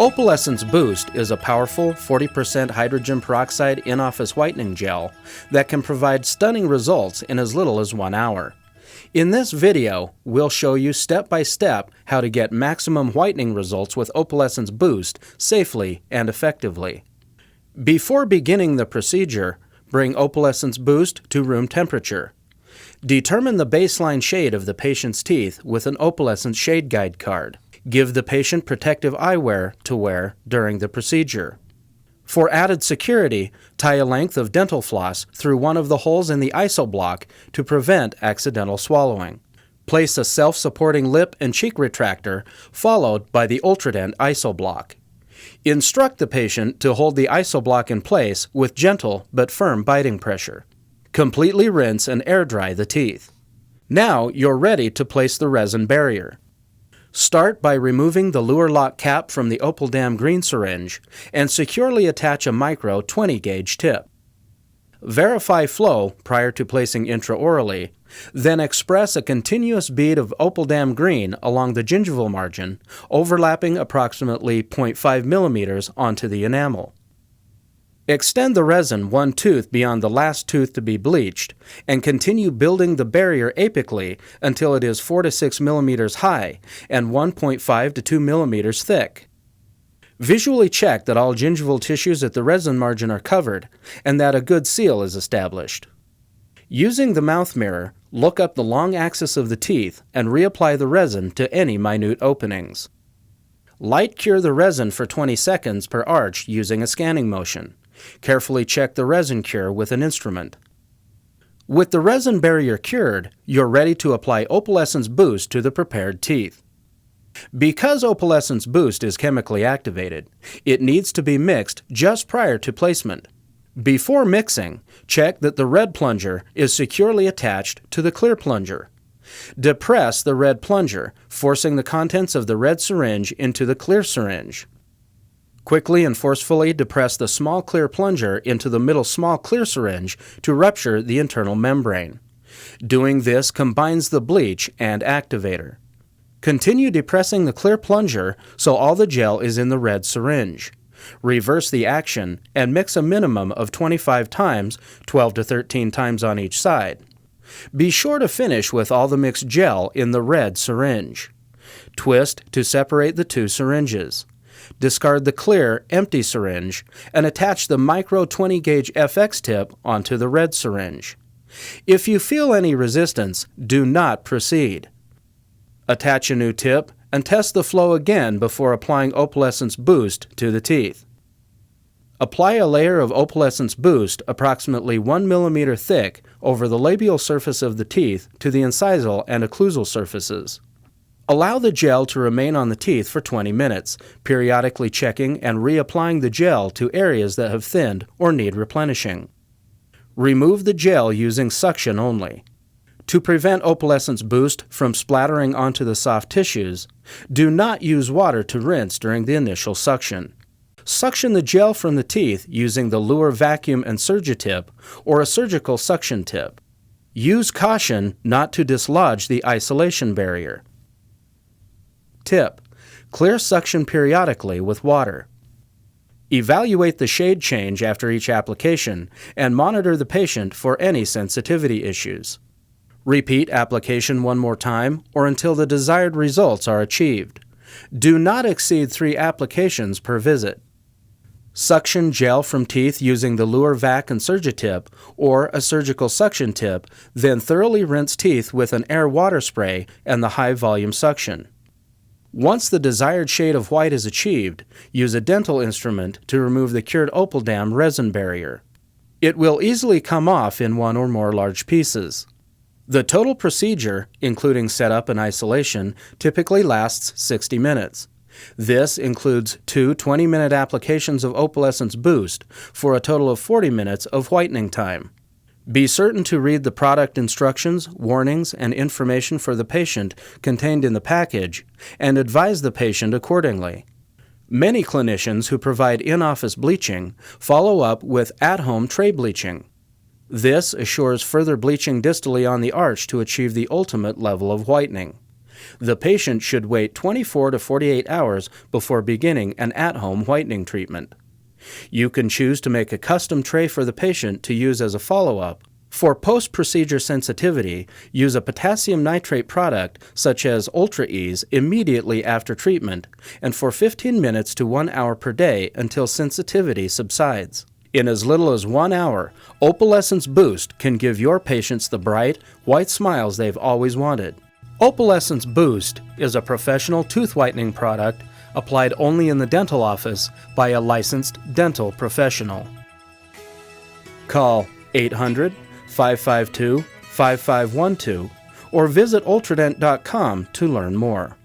Opalescence Boost is a powerful 40% hydrogen peroxide in-office whitening gel that can provide stunning results in as little as 1 hour. In this video, we'll show you step-by-step how to get maximum whitening results with Opalescence Boost safely and effectively. Before beginning the procedure, bring Opalescence Boost to room temperature. Determine the baseline shade of the patient's teeth with an Opalescence shade guide card. Give the patient protective eyewear to wear during the procedure. For added security, tie a length of dental floss through one of the holes in the ISO block to prevent accidental swallowing. Place a self-supporting lip and cheek retractor followed by the Ultradent ISO block. Instruct the patient to hold the ISO block in place with gentle but firm biting pressure. Completely rinse and air dry the teeth. Now you're ready to place the resin barrier. Start by removing the Luer lock cap from the Opaldam green syringe and securely attach a micro 20-gauge tip. Verify flow prior to placing intraorally, then express a continuous bead of Opaldam green along the gingival margin, overlapping approximately 0.5 millimeters onto the enamel. Extend the resin 1 tooth beyond the last tooth to be bleached, and continue building the barrier apically until it is 4 to 6 millimeters high and 1.5 to 2 millimeters thick. Visually check that all gingival tissues at the resin margin are covered and that a good seal is established. Using the mouth mirror, look up the long axis of the teeth and reapply the resin to any minute openings. Light cure the resin for 20 seconds per arch using a scanning motion. Carefully check the resin cure with an instrument. With the resin barrier cured, you're ready to apply Opalescence Boost to the prepared teeth. Because Opalescence Boost is chemically activated, it needs to be mixed just prior to placement. Before mixing, check that the red plunger is securely attached to the clear plunger. Depress the red plunger, forcing the contents of the red syringe into the clear syringe. Quickly and forcefully depress the small clear plunger into the middle small clear syringe to rupture the internal membrane. Doing this combines the bleach and activator. Continue depressing the clear plunger so all the gel is in the red syringe. Reverse the action and mix a minimum of 25 times, 12 to 13 times on each side. Be sure to finish with all the mixed gel in the red syringe. Twist to separate the two syringes. Discard the clear, empty syringe and attach the micro 20-gauge FX tip onto the red syringe. If you feel any resistance, do not proceed. Attach a new tip and test the flow again before applying Opalescence Boost to the teeth. Apply a layer of Opalescence Boost approximately 1 millimeter thick over the labial surface of the teeth to the incisal and occlusal surfaces. Allow the gel to remain on the teeth for 20 minutes, periodically checking and reapplying the gel to areas that have thinned or need replenishing. Remove the gel using suction only. To prevent Opalescence Boost from splattering onto the soft tissues, do not use water to rinse during the initial suction. Suction the gel from the teeth using the Luer vacuum and Surgitip or a surgical suction tip. Use caution not to dislodge the isolation barrier. Tip: clear suction periodically with water. Evaluate the shade change after each application and monitor the patient for any sensitivity issues. Repeat application 1 more time or until the desired results are achieved. Do not exceed 3 applications per visit. Suction gel from teeth using the Luer Vac and Surgitip or a surgical suction tip, then thoroughly rinse teeth with an air water spray and the high volume suction. Once the desired shade of white is achieved, use a dental instrument to remove the cured Opaldam resin barrier. It will easily come off in 1 or more large pieces. The total procedure, including setup and isolation, typically lasts 60 minutes. This includes 2 20-minute applications of Opalescence Boost for a total of 40 minutes of whitening time. Be certain to read the product instructions, warnings, and information for the patient contained in the package and advise the patient accordingly. Many clinicians who provide in-office bleaching follow up with at-home tray bleaching. This assures further bleaching distally on the arch to achieve the ultimate level of whitening. The patient should wait 24 to 48 hours before beginning an at-home whitening treatment. You can choose to make a custom tray for the patient to use as a follow-up. For post-procedure sensitivity, use a potassium nitrate product such as Ultra Ease immediately after treatment and for 15 minutes to 1 hour per day until sensitivity subsides. In as little as 1 hour, Opalescence Boost can give your patients the bright, white smiles they've always wanted. Opalescence Boost is a professional tooth whitening product applied only in the dental office by a licensed dental professional. Call 800-552-5512 or visit ultradent.com to learn more.